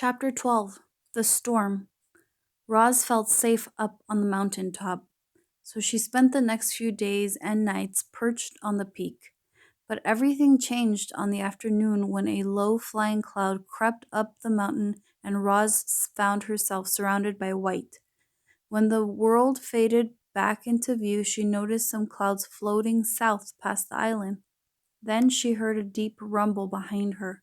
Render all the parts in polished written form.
Chapter 12. The Storm. Roz felt safe up on the mountain top, so she spent the next few days and nights perched on the peak. But everything changed on the afternoon when a low flying cloud crept up the mountain and Roz found herself surrounded by white. When the world faded back into view, she noticed some clouds floating south past the island. Then she heard a deep rumble behind her.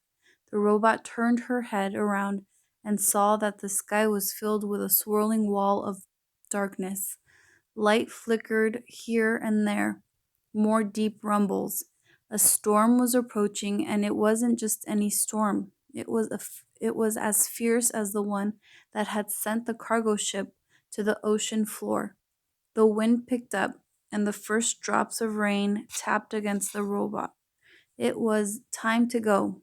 The robot turned her head around and saw that the sky was filled with a swirling wall of darkness. Light flickered here and there, more deep rumbles. A storm was approaching, and it wasn't just any storm. It was as fierce as the one that had sent the cargo ship to the ocean floor. The wind picked up, and the first drops of rain tapped against the robot. It was time to go.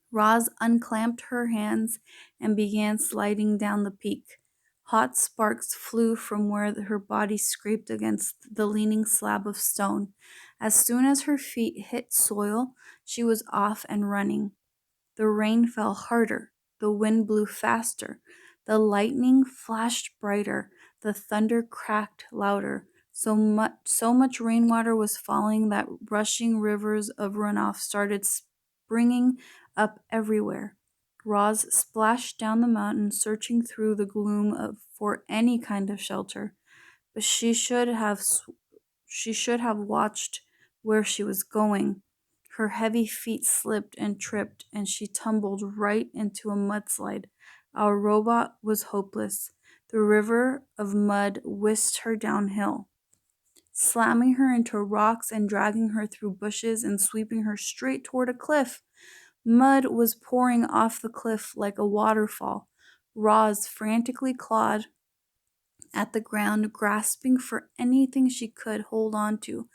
Roz unclamped her hands and began sliding down the peak. Hot sparks flew from where her body scraped against the leaning slab of stone. As soon as her feet hit soil, she was off and running. The rain fell harder, the wind blew faster, the lightning flashed brighter, the thunder cracked louder. So much rainwater was falling that rushing rivers of runoff started springing up everywhere. Roz splashed down the mountain, searching through the gloom for any kind of shelter, but she should have watched where she was going. Her heavy feet slipped and tripped, and she tumbled right into a mudslide. Our robot was hopeless. The river of mud whisked her downhill, slamming her into rocks and dragging her through bushes and sweeping her straight toward a cliff. Mud was pouring off the cliff like a waterfall. Roz frantically clawed at the ground, grasping for anything she could hold on to,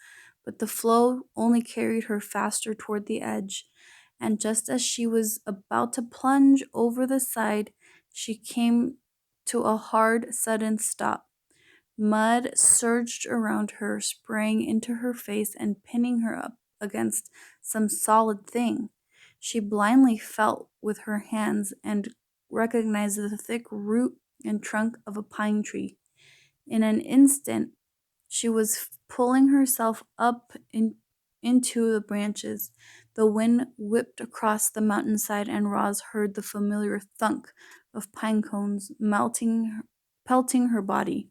but the flow only carried her faster toward the edge, and just as she was about to plunge over the side, she came to a hard, sudden stop. Mud surged around her, spraying into her face and pinning her up against some solid thing. She blindly felt with her hands and recognized the thick root and trunk of a pine tree. In an instant, she was pulling herself into the branches. The wind whipped across the mountainside, and Roz heard the familiar thunk of pine cones pelting her body.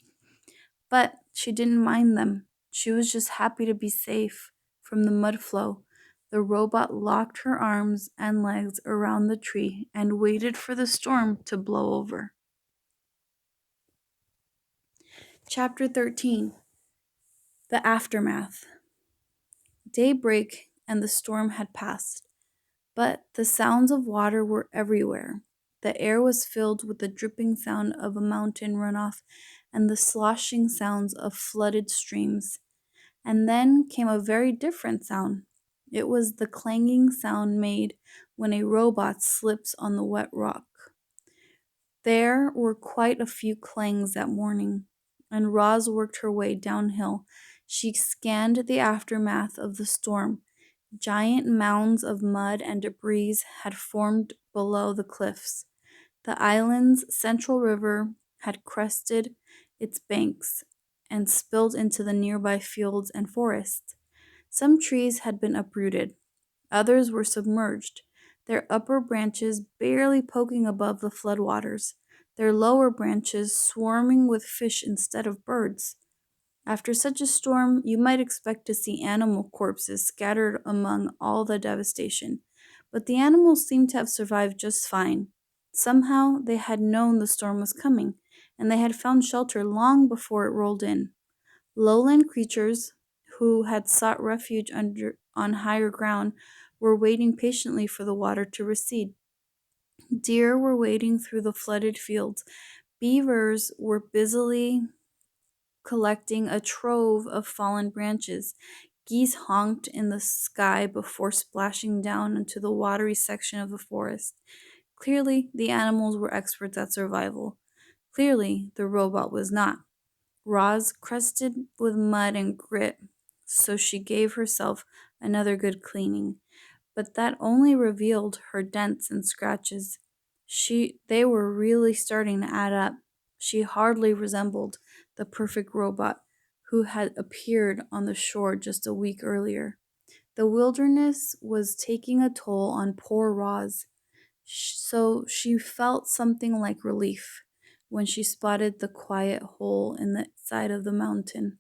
But she didn't mind them. She was just happy to be safe from the mud flow. The robot locked her arms and legs around the tree and waited for the storm to blow over. Chapter 13. The Aftermath. Daybreak and the storm had passed, but the sounds of water were everywhere. The air was filled with the dripping sound of a mountain runoff and the sloshing sounds of flooded streams. And then came a very different sound. It was the clanging sound made when a robot slips on the wet rock. There were quite a few clangs that morning, and Roz worked her way downhill. She scanned the aftermath of the storm. Giant mounds of mud and debris had formed below the cliffs. The island's central river had crested its banks and spilled into the nearby fields and forests. Some trees had been uprooted, others were submerged, their upper branches barely poking above the floodwaters, their lower branches swarming with fish instead of birds. After such a storm, you might expect to see animal corpses scattered among all the devastation, but the animals seemed to have survived just fine. Somehow they had known the storm was coming, and they had found shelter long before it rolled in. Lowland creatures who had sought refuge on higher ground were waiting patiently for the water to recede. Deer were wading through the flooded fields. Beavers were busily collecting a trove of fallen branches. Geese honked in the sky before splashing down into the watery section of the forest. Clearly, the animals were experts at survival. Clearly, the robot was not. Roz crusted with mud and grit, so she gave herself another good cleaning, but that only revealed her dents and scratches. They were really starting to add up. She hardly resembled the perfect robot who had appeared on the shore just a week earlier. The wilderness was taking a toll on poor Roz, so she felt something like relief when she spotted the quiet hole in the side of the mountain.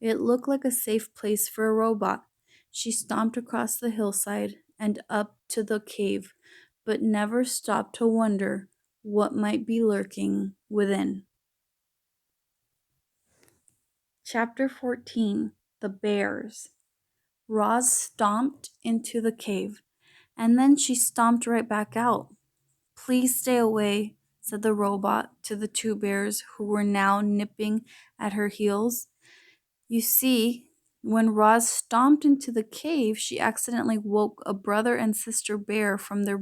It looked like a safe place for a robot. She stomped across the hillside and up to the cave, but never stopped to wonder what might be lurking within. Chapter 14. The Bears. Roz stomped into the cave, and then she stomped right back out. "Please stay away," said the robot to the two bears who were now nipping at her heels. You see, when Roz stomped into the cave, she accidentally woke a brother and sister bear from their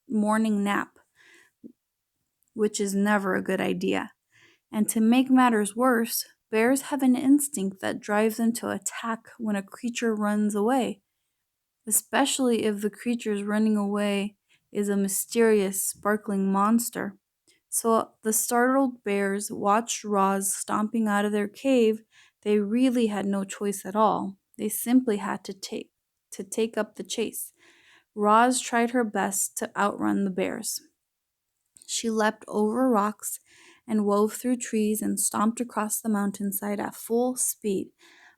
morning nap, which is never a good idea. And to make matters worse, bears have an instinct that drives them to attack when a creature runs away, especially if the creature's running away is a mysterious, sparkling monster. So the startled bears watched Roz stomping out of their cave. They really had no choice at all. They simply had to take up the chase. Roz tried her best to outrun the bears. She leapt over rocks and wove through trees and stomped across the mountainside at full speed.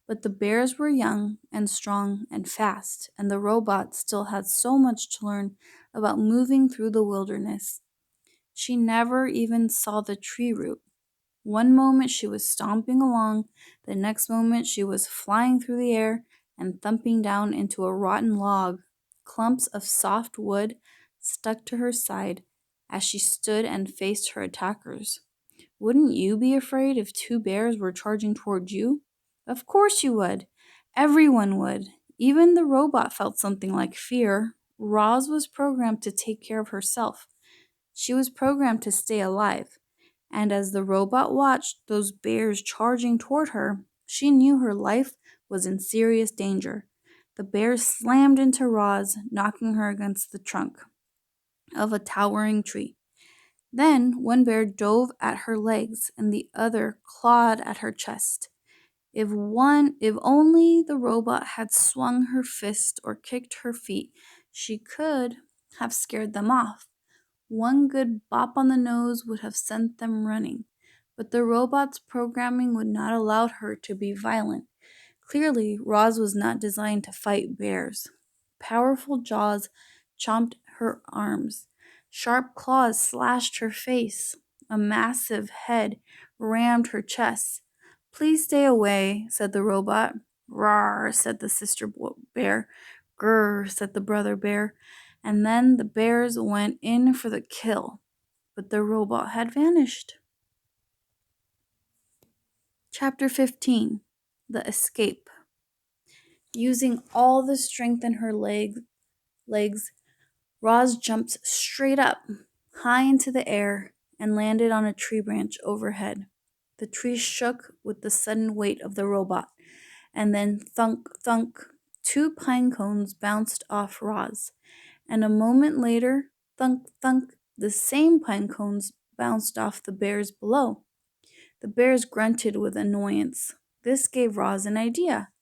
But the bears were young and strong and fast, and the robot still had so much to learn about moving through the wilderness. She never even saw the tree root. One moment she was stomping along, the next moment she was flying through the air and thumping down into a rotten log. Clumps of soft wood stuck to her side as she stood and faced her attackers. Wouldn't you be afraid if two bears were charging toward you? Of course you would. Everyone would. Even the robot felt something like fear. Roz was programmed to take care of herself. She was programmed to stay alive. And as the robot watched those bears charging toward her, she knew her life was in serious danger. The bears slammed into Roz, knocking her against the trunk of a towering tree. Then one bear dove at her legs and the other clawed at her chest. If only the robot had swung her fist or kicked her feet, she could have scared them off. One good bop on the nose would have sent them running, but the robot's programming would not allow her to be violent. Clearly, Roz was not designed to fight bears. Powerful jaws chomped her arms. Sharp claws slashed her face. A massive head rammed her chest. "Please stay away," said the robot. "Rawr," said the sister bear. "Grrr," said the brother bear. And then the bears went in for the kill. But the robot had vanished. Chapter 15. The Escape. Using all the strength in her legs, Roz jumped straight up, high into the air, and landed on a tree branch overhead. The tree shook with the sudden weight of the robot, and then thunk, thunk, two pine cones bounced off Roz, and a moment later, thunk, thunk, the same pine cones bounced off the bears below. The bears grunted with annoyance. This gave Roz an idea.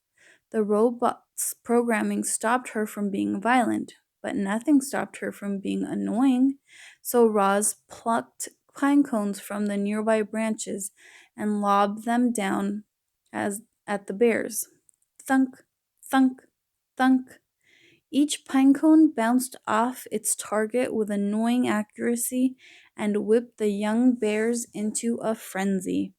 The robot's programming stopped her from being violent, but nothing stopped her from being annoying. So Roz plucked pine cones from the nearby branches and lobbed them down at the bears. Thunk, thunk, thunk. Each pine cone bounced off its target with annoying accuracy and whipped the young bears into a frenzy.